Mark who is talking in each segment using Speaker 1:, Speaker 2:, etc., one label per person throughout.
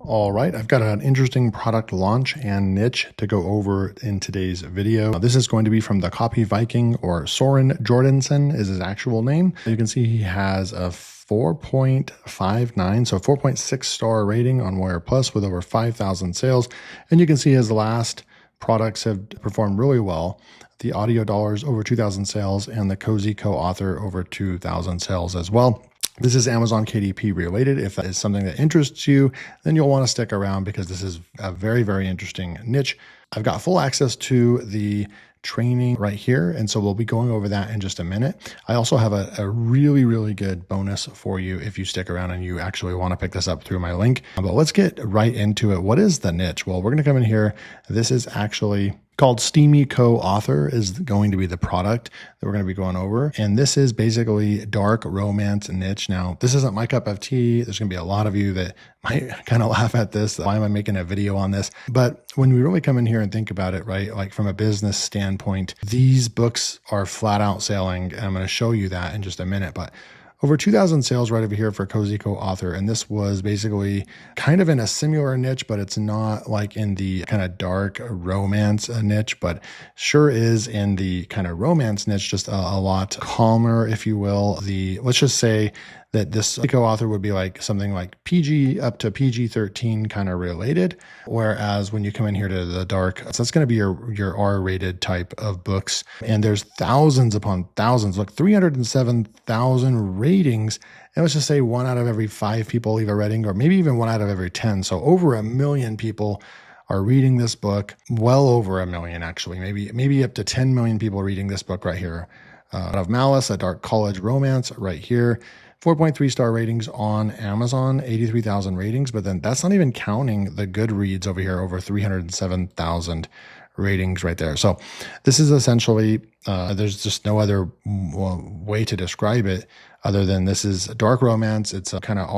Speaker 1: All right, I've got an interesting product launch and niche to go over in today's video. This is going to be from the Copy Viking, or Soren Jordansen is his actual name. You can see he has a 4.59, so 4.6 star rating on Wire Plus with over 5,000 sales. And you can see his last products have performed really well. The Audio Dollars over 2,000 sales and the Cozy Co-author over 2,000 sales as well. This is Amazon KDP related. If that is something that interests you, then you'll want to stick around because this is a very, very interesting niche. I've got full access to the training right here, and so we'll be going over that in just a minute. I also have a really, really good bonus for you if you stick around and you actually want to pick this up through my link. But let's get right into it. What is the niche? Well, we're going to come in here. This is actually called Steamy Co-author is going to be the product that we're going to be going over. And this is basically dark romance niche. Now, this isn't my cup of tea. There's going to be a lot of you that might kind of laugh at this. Why am I making a video on this? But when we really come in here and think about it, right, like from a business standpoint, these books are flat out selling. And I'm going to show you that in just a minute. But over 2,000 sales right over here for Cozy Co-author. And this was basically kind of in a similar niche, but it's not like in the kind of dark romance niche, but sure is in the kind of romance niche, just a lot calmer, if you will. Let's just say that this co-author would be like something like PG up to PG-13 kind of related. Whereas when you come in here to the dark, so that's going to be your R-rated type of books. And there's thousands upon thousands, look, 307,000 ratings. And let's just say 1 out of every 5 people leave a rating, or maybe even 1 out of every 10. So over 1 million people are reading this book, well over 1 million, actually, maybe up to 10 million people reading this book right here. Out of Malice, a dark college romance right here. 4.3 star ratings on Amazon, 83,000 ratings, but then that's not even counting the Goodreads over here, over 307,000 ratings right there. So this is essentially, there's just no other way to describe it other than this is dark romance. It's a kind of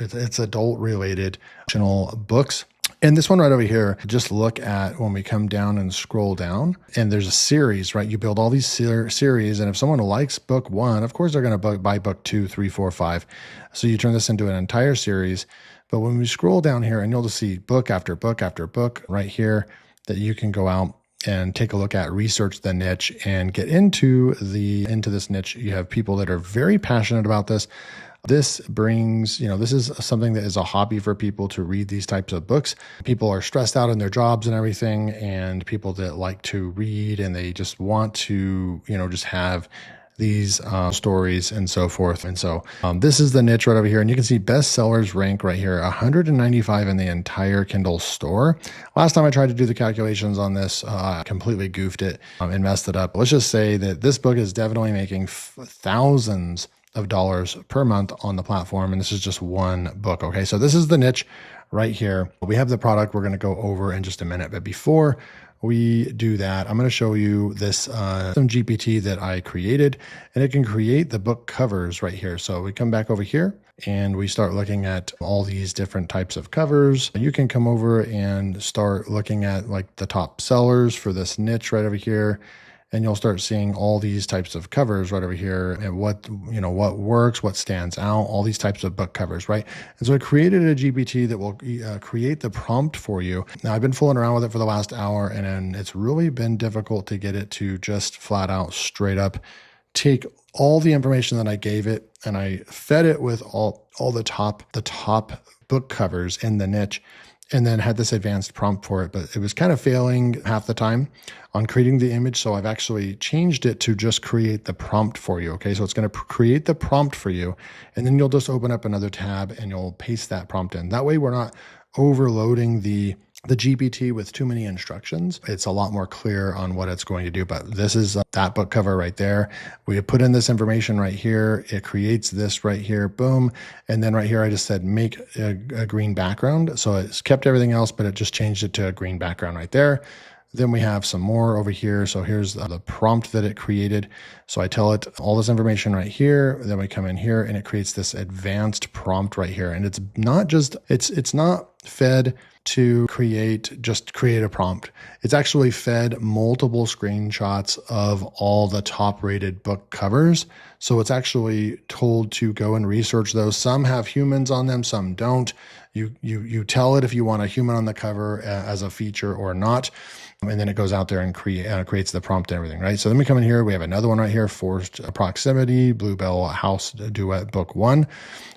Speaker 1: it's adult related books. And this one right over here, just look at when we come down and scroll down, and there's a series, right? You build all these series, and if someone likes book 1, of course they're going to buy book 2, 3, 4, 5. So you turn this into an entire series. But when we scroll down here, and you'll just see book after book after book right here that you can go out and take a look at, research the niche, and get into this niche. You have people that are very passionate about this. This brings, this is something that is a hobby for people to read these types of books. People are stressed out in their jobs and everything, and people that like to read and they just want to, just have these stories and so forth. And so this is the niche right over here. And you can see bestsellers rank right here, 195 in the entire Kindle store. Last time I tried to do the calculations on this, I completely goofed it and messed it up. Let's just say that this book is definitely making thousands of dollars per month on the platform. And this is just one book. Okay. So this is the niche right here. We have the product we're going to go over in just a minute. But before we do that, I'm going to show you this some GPT that I created, and it can create the book covers right here. So we come back over here and we start looking at all these different types of covers. You can come over and start looking at like the top sellers for this niche right over here. And you'll start seeing all these types of covers right over here, and what works, what stands out, all these types of book covers, right? And so I created a GPT that will create the prompt for you. Now, I've been fooling around with it for the last hour, and it's really been difficult to get it to just flat out, straight up, take all the information that I gave it, and I fed it with all the top book covers in the niche, and then had this advanced prompt for it, but it was kind of failing half the time on creating the image. So I've actually changed it to just create the prompt for you. Okay. So it's going to create the prompt for you, and then you'll just open up another tab and you'll paste that prompt in. That way we're not overloading the GPT with too many instructions. It's a lot more clear on what it's going to do. But this is that book cover right there. We put in this information right here. It creates this right here, boom. And then right here, I just said, make a green background. So it's kept everything else, but it just changed it to a green background right there. Then we have some more over here. So here's the prompt that it created. So I tell it all this information right here. Then we come in here and it creates this advanced prompt right here. And it's not just, it's not fed to create a prompt. It's actually fed multiple screenshots of all the top rated book covers. So it's actually told to go and research those. Some have humans on them, some don't. You tell it if you want a human on the cover as a feature or not. And then it goes out there and creates the prompt and everything, right? So then we come in here. We have another one right here, Forced Proximity, Bluebell House Duet Book 1.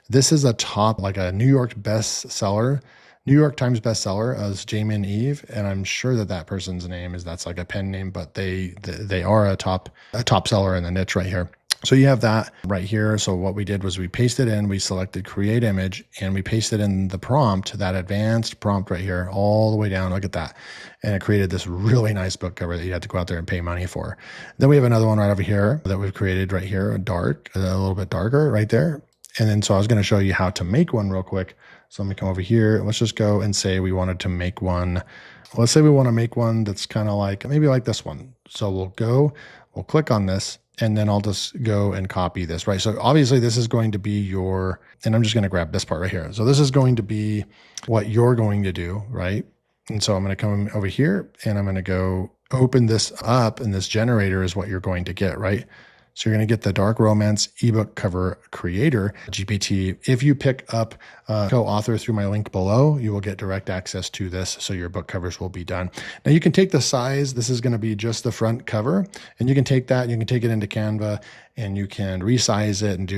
Speaker 1: This is a top, like a New York bestseller. New York Times bestseller as Jamin Eve, and I'm sure that person's name that's like a pen name, but they are a top seller in the niche right here. So you have that right here. So what we did was we pasted in, we selected create image, and we pasted in the prompt, that advanced prompt right here, all the way down. Look at that. And it created this really nice book cover that you had to go out there and pay money for. Then we have another one right over here that we've created right here, a little bit darker right there. And then so I was going to show you how to make one real quick. So let me come over here. Let's just go and say we wanted to make one. Let's say we want to make one that's kind of like, maybe like this one. So we'll click on this, and then I'll just go and copy this, right? So obviously this is going to be and I'm just going to grab this part right here. So this is going to be what you're going to do, right? And so I'm going to come over here and I'm going to go open this up, and this generator is what you're going to get, right? So you're going to get the Dark Romance ebook cover creator GPT. If you pick up co-author through my link below, you will get direct access to this. So your book covers will be done. Now you can take the size. This is going to be just the front cover, and you can take that, you can take it into Canva, and you can resize it and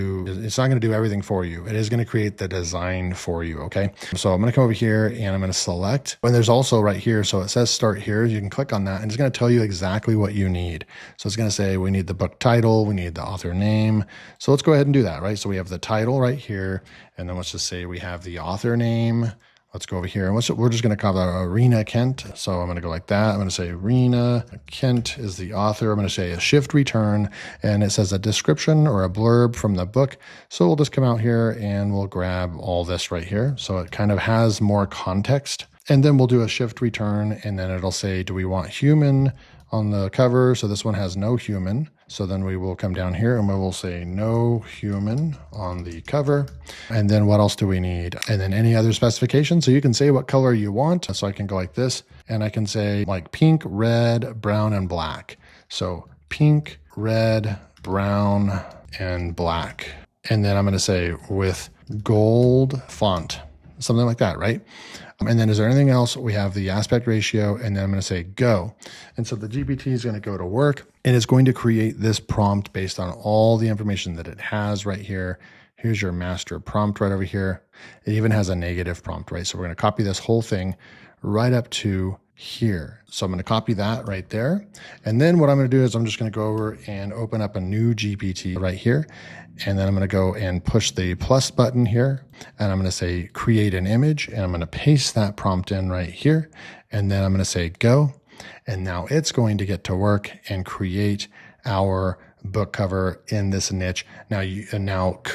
Speaker 1: it's not going to do everything for you. It is going to create the design for you. Okay. So I'm going to come over here and I'm going to select, and there's also right here. So it says start here. You can click on that and it's going to tell you exactly what you need. So it's going to say, we need the book title. We need the author name. So let's go ahead and do that, right? So we have the title right here. And then let's just say we have the author name. Let's go over here and we're just going to call that Rena Kent. So I'm going to go like that. I'm going to say Rena Kent is the author. I'm going to say a shift return, and it says a description or a blurb from the book. So we'll just come out here and we'll grab all this right here. So it kind of has more context, and then we'll do a shift return, and then it'll say, do we want human on the cover? So this one has no human. So then we will come down here and we will say no human on the cover. And then what else do we need? And then any other specifications. So you can say what color you want. So I can go like this, and I can say like pink, red, brown, and black. So pink, red, brown, and black. And then I'm going to say with gold font, something like that, right? And then is there anything else? We have the aspect ratio, and then I'm going to say go. And so the GPT is going to go to work, and it's going to create this prompt based on all the information that it has right here. Here's your master prompt right over here. It even has a negative prompt, right? So we're going to copy this whole thing right up to here. So I'm going to copy that right there. And then what I'm going to do is I'm just going to go over and open up a new GPT right here. And then I'm going to go and push the plus button here. And I'm going to say create an image. And I'm going to paste that prompt in right here. And then I'm going to say go. And now it's going to get to work and create our book cover in this niche. Now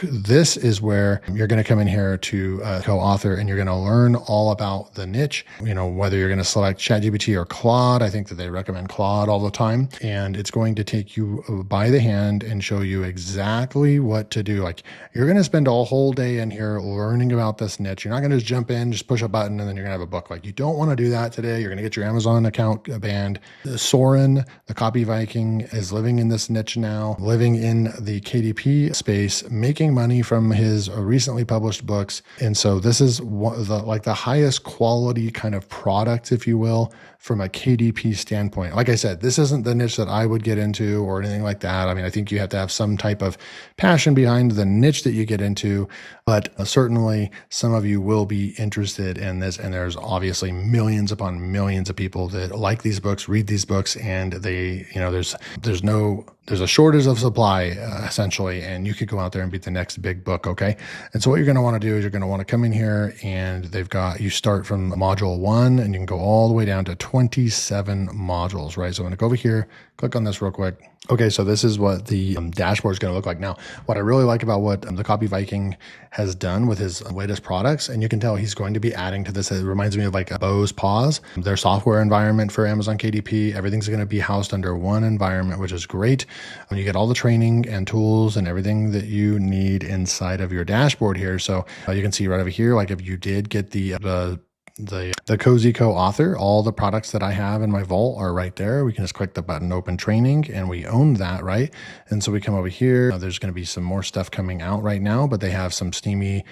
Speaker 1: this is where you're going to come in here to co-author, and you're going to learn all about the niche, whether you're going to select ChatGPT or Claude. I think that they recommend Claude all the time, and it's going to take you by the hand and show you exactly what to do. Like, you're going to spend a whole day in here learning about this niche. You're not going to just jump in, just push a button, and then you're going to have a book. Like, you don't want to do that today. You're going to get your Amazon account banned. Soren, the copy Viking, is living in this niche now, living in the KDP space, making money from his recently published books. And so this is the highest quality kind of product, if you will, from a KDP standpoint. Like I said, this isn't the niche that I would get into or anything like that. I mean, I think you have to have some type of passion behind the niche that you get into, but certainly some of you will be interested in this. And there's obviously millions upon millions of people that like these books, read these books, and they, there's a shortage of supply essentially, and you could go out there and beat the next big book. Okay. And so what you're going to want to do is you're going to want to come in here, and you start from module 1, and you can go all the way down to 27 modules, right? So I'm going to go over here, click on this real quick. Okay, so this is what the dashboard is going to look like. Now, what I really like about what the Copy Viking has done with his latest products, and you can tell he's going to be adding to this. It reminds me of like a Bose Pause, their software environment for Amazon KDP. Everything's going to be housed under one environment, which is great. When you get all the training and tools and everything that you need inside of your dashboard here. So you can see right over here, like if you did get the the Cozy co-author. All the products that I have in my vault are right there. We can just click the button open training and we own that, right? And so we come over here. There's going to be some more stuff coming out right now, but they have some Steamy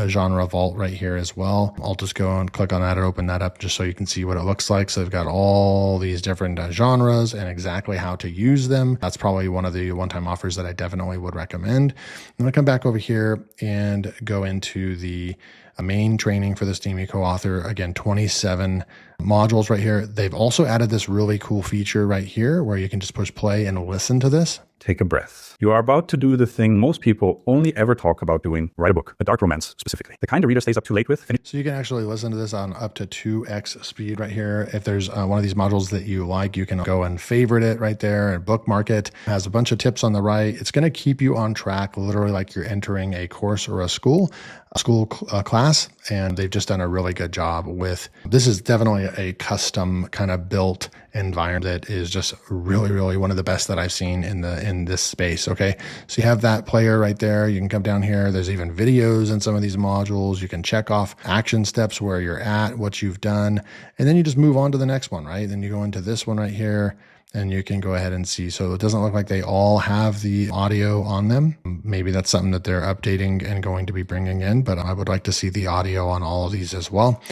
Speaker 1: genre vault right here as well. I'll just go and click on that and open that up just so you can see what it looks like. So they've got all these different genres and exactly how to use them. That's probably one of the one-time offers that I definitely would recommend. I'm going to come back over here and go into the main training for the Steamy co-author. Again, 27 modules right here. They've also added this really cool feature right here where you can just push play and listen to this.
Speaker 2: Take a breath. You are about to do the thing most people only ever talk about doing: write a book, a dark romance specifically. The kind the reader stays up too late with.
Speaker 1: So you can actually listen to this on up to 2x speed right here. If there's one of these modules that you like, you can go and favorite it right there and bookmark it. It has a bunch of tips on the right. It's going to keep you on track, literally like you're entering a course or a school class. And they've just done a really good job with, this is definitely a custom kind of built environment that is just really, really one of the best that I've seen in this space. Okay. So you have that player right there. You can come down here. There's even videos in some of these modules. You can check off action steps, where you're at, what you've done, and then you just move on to the next one, right? Then you go into this one right here and you can go ahead and see. So it doesn't look like they all have the audio on them. Maybe that's something that they're updating and going to be bringing in, but I would like to see the audio on all of these as well.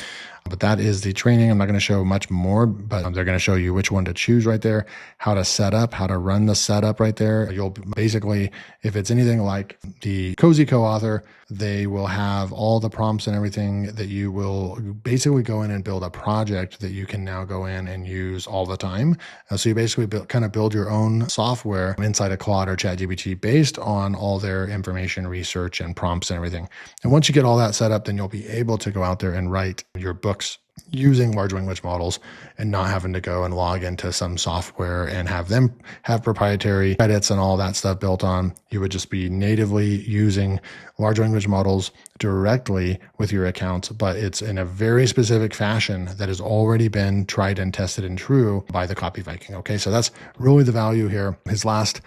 Speaker 1: But that is the training. I'm not going to show much more, but they're going to show you which one to choose right there, how to set up, how to run the setup right there. You'll basically, if it's anything like the Cozy co-author, they will have all the prompts and everything that you will basically go in and build a project that you can now go in and use all the time. So you basically kind of build your own software inside of Claude or ChatGPT based on all their information, research, and prompts and everything. And once you get all that set up, then you'll be able to go out there and write your books using large language models and not having to go and log into some software and have them have proprietary credits and all that stuff built on. You would just be natively using large language models directly with your accounts, but it's in a very specific fashion that has already been tried and tested and true by the Copy Viking. Okay, so that's really the value here. His last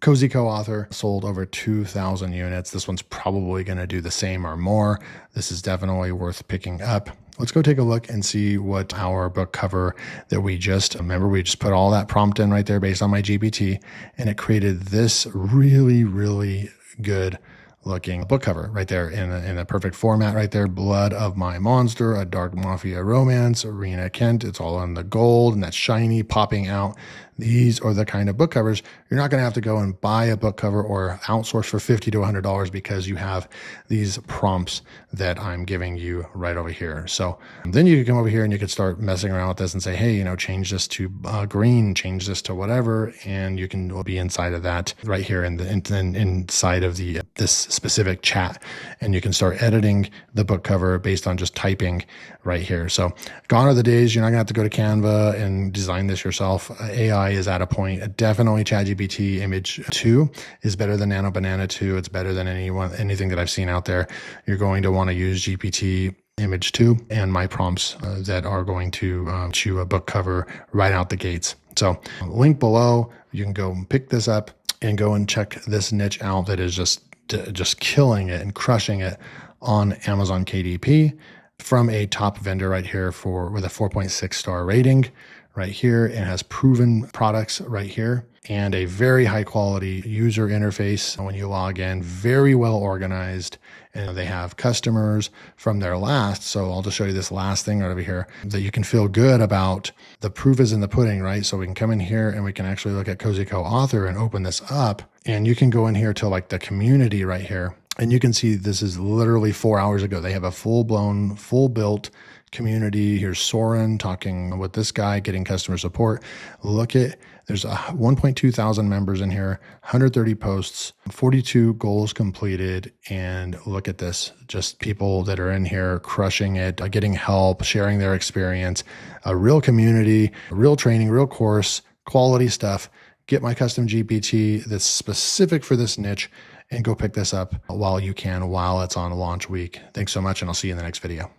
Speaker 1: Cozy co-author sold over 2,000 units. This one's probably going to do the same or more. This is definitely worth picking up. Let's go take a look and see what our book cover that we just put all that prompt in right there based on my GPT, and it created this really, really good looking book cover right there in a perfect format right there. Blood of My Monster, a dark mafia romance, Arena Kent. It's all in the gold and that's shiny popping out. These are the kind of book covers you're not going to have to go and buy a book cover or outsource for $50 to $100 because you have these prompts that I'm giving you right over here. So then you can come over here and you could start messing around with this and say, hey, change this to green, change this to whatever, and you can be inside of that right here inside of this specific chat, and you can start editing the book cover based on just typing right here. So gone are the days you're not gonna have to go to Canva and design this yourself. AI is at a point. Definitely ChatGPT Image 2 is better than Nano Banana 2. It's better than anything that I've seen out there. You're going to want to use GPT Image 2 and my prompts that are going to chew a book cover right out the gates. So link below, you can go pick this up and go and check this niche out that is just killing it and crushing it on Amazon KDP from a top vendor right here with a 4.6 star rating right here. It has proven products right here and a very high quality user interface when you log in, very well organized. And they have customers from their last. So I'll just show you this last thing right over here that you can feel good about. The proof is in the pudding, right? So we can come in here and we can actually look at Cozy co-author and open this up. And you can go in here to like the community right here. And you can see this is literally 4 hours ago. They have a full-blown, full-built community. Here's Soren talking with this guy, getting customer support. There's 1.2 thousand members in here, 130 posts, 42 goals completed. And look at this, just people that are in here crushing it, getting help, sharing their experience, a real community, real training, real course, quality stuff. Get my custom GPT that's specific for this niche and go pick this up while you can, while it's on launch week. Thanks so much, and I'll see you in the next video.